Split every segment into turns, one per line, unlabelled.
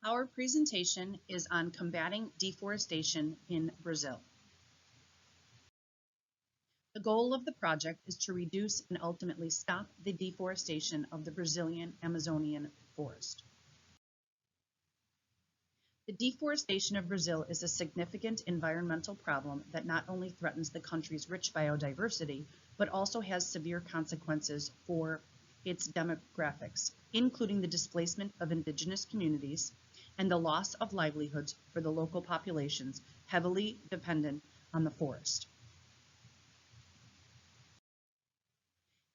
Our presentation is on combating deforestation in Brazil. The goal of the project is to reduce and ultimately stop the deforestation of the Brazilian Amazonian forest. The deforestation of Brazil is a significant environmental problem that not only threatens the country's rich biodiversity, but also has severe consequences for its demographics, including the displacement of indigenous communities and the loss of livelihoods for the local populations heavily dependent on the forest.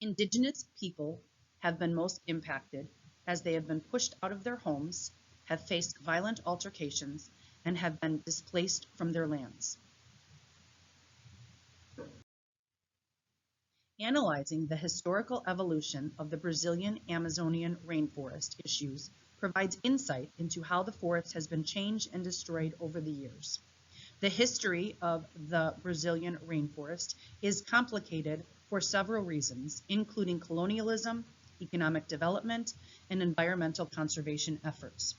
Indigenous people have been most impacted as they have been pushed out of their homes, have faced violent altercations, and have been displaced from their lands. Analyzing the historical evolution of the Brazilian Amazonian rainforest issues provides insight into how the forest has been changed and destroyed over the years. The history of the Brazilian rainforest is complicated for several reasons, including colonialism, economic development, and environmental conservation efforts.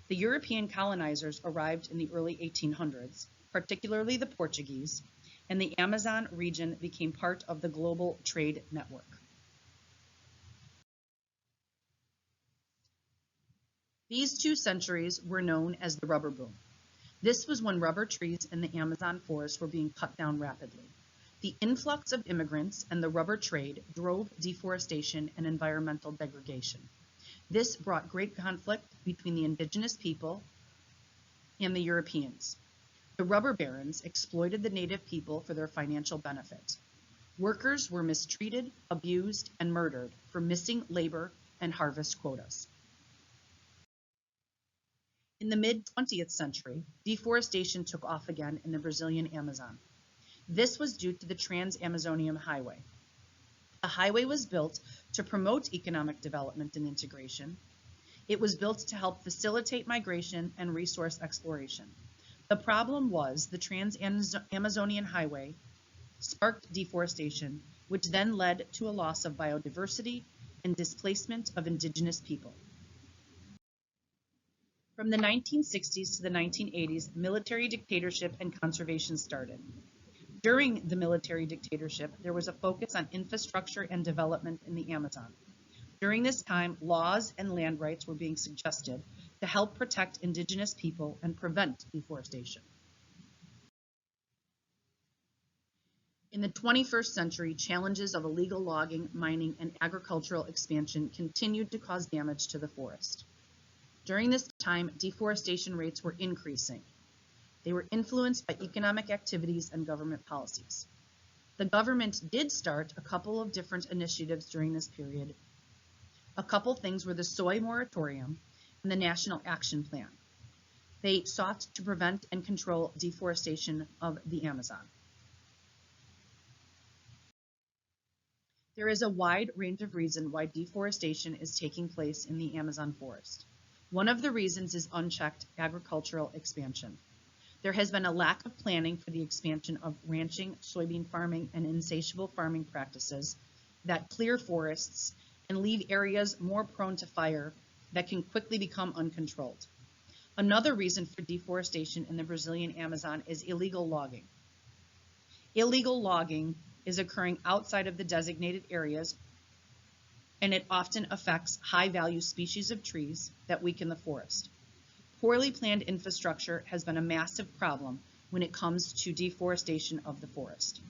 The European colonizers arrived in the early 1800s, particularly the Portuguese, and the Amazon region became part of the global trade network. These 2 centuries were known as the rubber boom. This was when rubber trees in the Amazon forest were being cut down rapidly. The influx of immigrants and the rubber trade drove deforestation and environmental degradation. This brought great conflict between the indigenous people and the Europeans. The rubber barons exploited the native people for their financial benefit. Workers were mistreated, abused, and murdered for missing labor and harvest quotas. In the mid-20th century, deforestation took off again in the Brazilian Amazon. This was due to the Trans-Amazonian Highway. The highway was built to promote economic development and integration. It was built to help facilitate migration and resource exploration. The problem was the Trans-Amazonian Highway sparked deforestation, which then led to a loss of biodiversity and displacement of indigenous people. From the 1960s to the 1980s, military dictatorship and conservation started. During the military dictatorship, there was a focus on infrastructure and development in the Amazon. During this time, laws and land rights were being suggested to help protect indigenous people and prevent deforestation. In the 21st century, challenges of illegal logging, mining, and agricultural expansion continued to cause damage to the forest. During this time, deforestation rates were increasing. They were influenced by economic activities and government policies. The government did start a couple of different initiatives during this period. A couple things were the soy moratorium and the National Action Plan. They sought to prevent and control deforestation of the Amazon. There is a wide range of reasons why deforestation is taking place in the Amazon forest. One of the reasons is unchecked agricultural expansion. There has been a lack of planning for the expansion of ranching, soybean farming, and insatiable farming practices that clear forests and leave areas more prone to fire that can quickly become uncontrolled. Another reason for deforestation in the Brazilian Amazon is illegal logging. Illegal logging is occurring outside of the designated areas, and it often affects high-value species of trees that weaken the forest. Poorly planned infrastructure has been a massive problem when it comes to deforestation of the forest.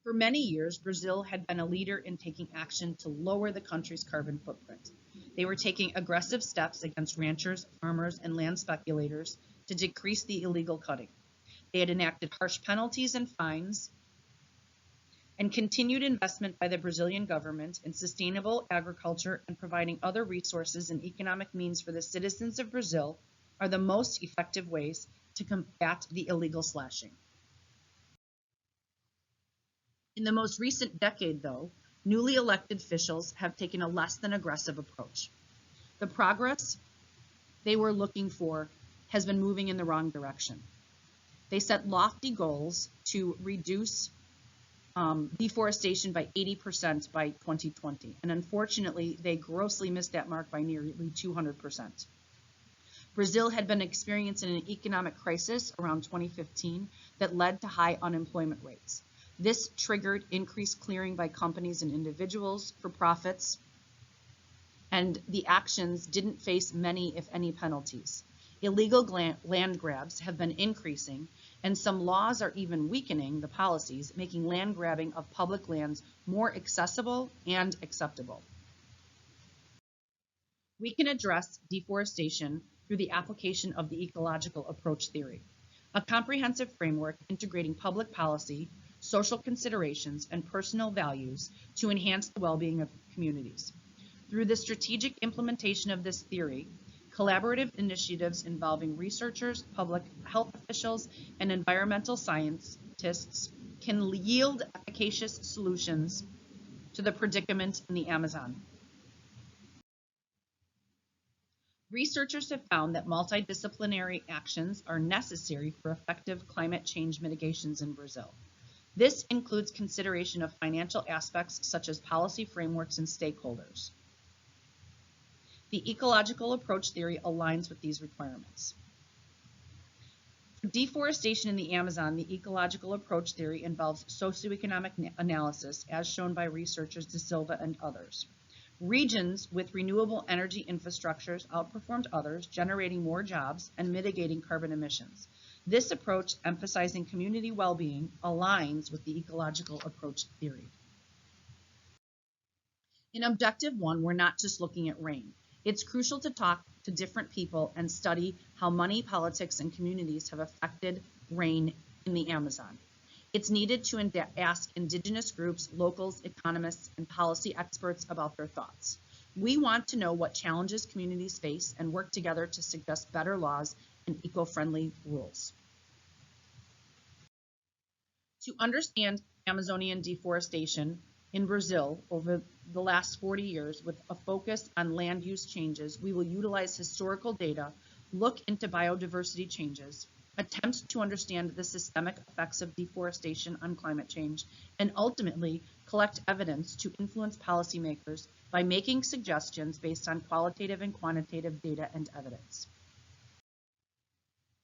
For many years, Brazil had been a leader in taking action to lower the country's carbon footprint. They were taking aggressive steps against ranchers, farmers, and land speculators to decrease the illegal cutting. They had enacted harsh penalties and fines, and continued investment by the Brazilian government in sustainable agriculture and providing other resources and economic means for the citizens of Brazil are the most effective ways to combat the illegal slashing. In the most recent decade, though, newly elected officials have taken a less than aggressive approach. The progress they were looking for has been moving in the wrong direction. They set lofty goals to reduce deforestation by 80% by 2020. And unfortunately, they grossly missed that mark by nearly 200%. Brazil had been experiencing an economic crisis around 2015 that led to high unemployment rates. This triggered increased clearing by companies and individuals for profits, and the actions didn't face many, if any, penalties. Illegal land grabs have been increasing, and some laws are even weakening the policies, making land grabbing of public lands more accessible and acceptable. We can address deforestation through the application of the ecological approach theory, a comprehensive framework integrating public policy, social considerations, and personal values to enhance the well-being of communities. Through the strategic implementation of this theory, collaborative initiatives involving researchers, public health officials, and environmental scientists can yield efficacious solutions to the predicament in the Amazon. Researchers have found that multidisciplinary actions are necessary for effective climate change mitigations in Brazil. This includes consideration of financial aspects such as policy frameworks and stakeholders. The ecological approach theory aligns with these requirements. For deforestation in the Amazon, the ecological approach theory involves socioeconomic analysis, as shown by researchers De Silva and others. Regions with renewable energy infrastructures outperformed others, generating more jobs and mitigating carbon emissions. This approach, emphasizing community well-being, aligns with the ecological approach theory. In Objective 1, we're not just looking at rain. It's crucial to talk to different people and study how money, politics, and communities have affected rain in the Amazon. It's needed to ask indigenous groups, locals, economists, and policy experts about their thoughts. We want to know what challenges communities face and work together to suggest better laws and eco-friendly rules. To understand Amazonian deforestation in Brazil over the last 40 years with a focus on land use changes, we will utilize historical data, look into biodiversity changes, attempt to understand the systemic effects of deforestation on climate change, and ultimately collect evidence to influence policymakers by making suggestions based on qualitative and quantitative data and evidence.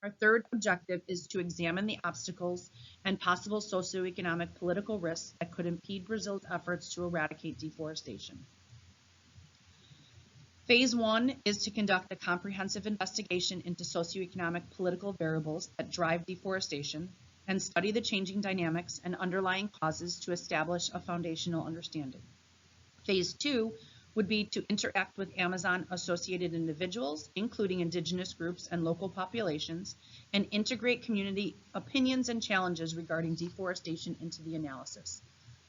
Our third objective is to examine the obstacles and possible socioeconomic political risks that could impede Brazil's efforts to eradicate deforestation. Phase 1 is to conduct a comprehensive investigation into socioeconomic political variables that drive deforestation and study the changing dynamics and underlying causes to establish a foundational understanding. Phase 2 would be to interact with Amazon-associated individuals, including indigenous groups and local populations, and integrate community opinions and challenges regarding deforestation into the analysis.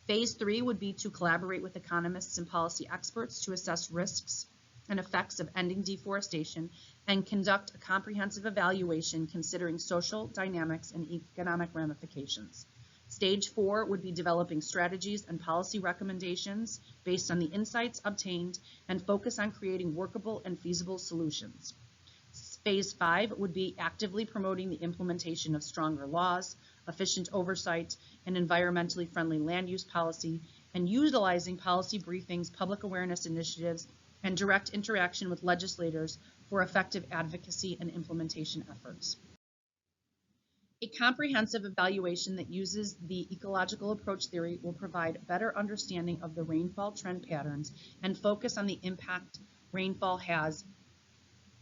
Phase 3 would be to collaborate with economists and policy experts to assess risks and effects of ending deforestation and conduct a comprehensive evaluation considering social dynamics and economic ramifications. Stage 4 would be developing strategies and policy recommendations based on the insights obtained and focus on creating workable and feasible solutions. Phase 5 would be actively promoting the implementation of stronger laws, efficient oversight, and environmentally friendly land use policy, and utilizing policy briefings, public awareness initiatives, and direct interaction with legislators for effective advocacy and implementation efforts. A comprehensive evaluation that uses the ecological approach theory will provide better understanding of the rainfall trend patterns and focus on the impact rainfall has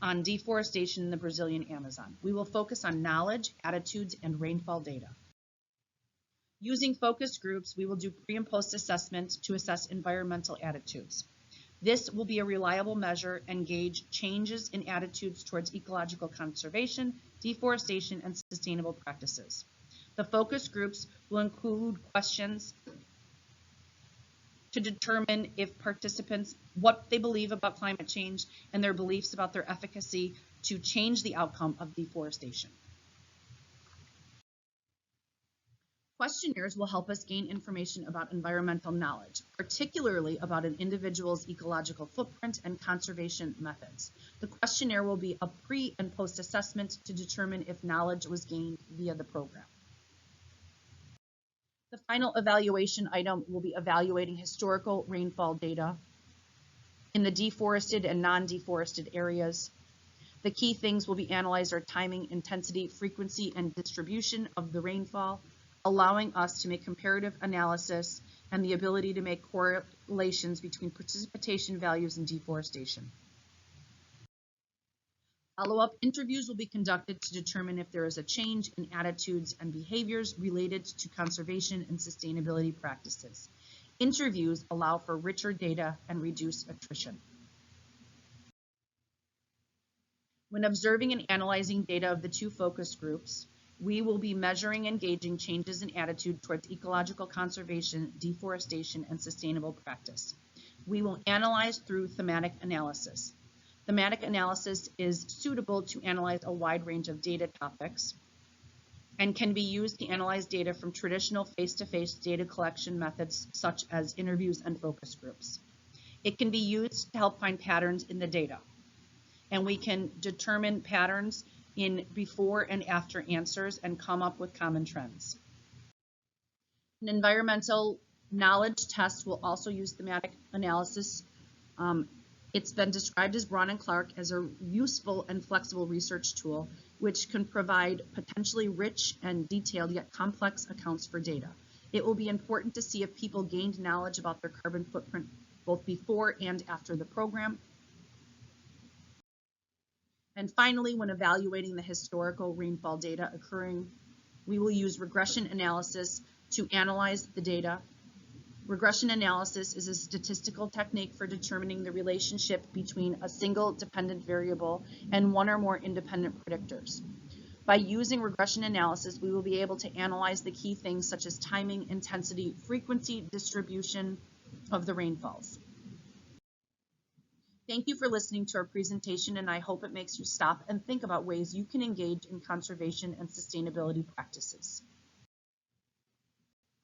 on deforestation in the Brazilian Amazon. We will focus on knowledge, attitudes, and rainfall data. Using focus groups, we will do pre- and post-assessment to assess environmental attitudes. This will be a reliable measure and gauge changes in attitudes towards ecological conservation, deforestation, and sustainable practices. The focus groups will include questions to determine if participants, what they believe about climate change and their beliefs about their efficacy to change the outcome of deforestation. Questionnaires will help us gain information about environmental knowledge, particularly about an individual's ecological footprint and conservation methods. The questionnaire will be a pre- and post-assessment to determine if knowledge was gained via the program. The Final evaluation item will be evaluating historical rainfall data in the deforested and non-deforested areas. The key things will be analyzed are timing, intensity, frequency, and distribution of the rainfall, allowing us to make comparative analysis and the ability to make correlations between precipitation values and deforestation. Follow-up interviews will be conducted to determine if there is a change in attitudes and behaviors related to conservation and sustainability practices. Interviews allow for richer data and reduce attrition. When observing and analyzing data of the two focus groups, we will be measuring and gauging changes in attitude towards ecological conservation, deforestation, and sustainable practice. We will analyze through thematic analysis. Thematic analysis is suitable to analyze a wide range of data topics and can be used to analyze data from traditional face-to-face data collection methods such as interviews and focus groups. It can be used to help find patterns in the data, and we can determine patterns in before and after answers and come up with common trends. An environmental knowledge test will also use thematic analysis. It's been described as Braun and Clark as a useful and flexible research tool, which can provide potentially rich and detailed yet complex accounts for data. It will be important to see if people gained knowledge about their carbon footprint both before and after the program. And finally, when evaluating the historical rainfall data occurring, we will use regression analysis to analyze the data. Regression analysis is a statistical technique for determining the relationship between a single dependent variable and one or more independent predictors. By using regression analysis, we will be able to analyze the key things such as timing, intensity, frequency, distribution of the rainfalls. Thank you for listening to our presentation, and I hope it makes you stop and think about ways you can engage in conservation and sustainability practices.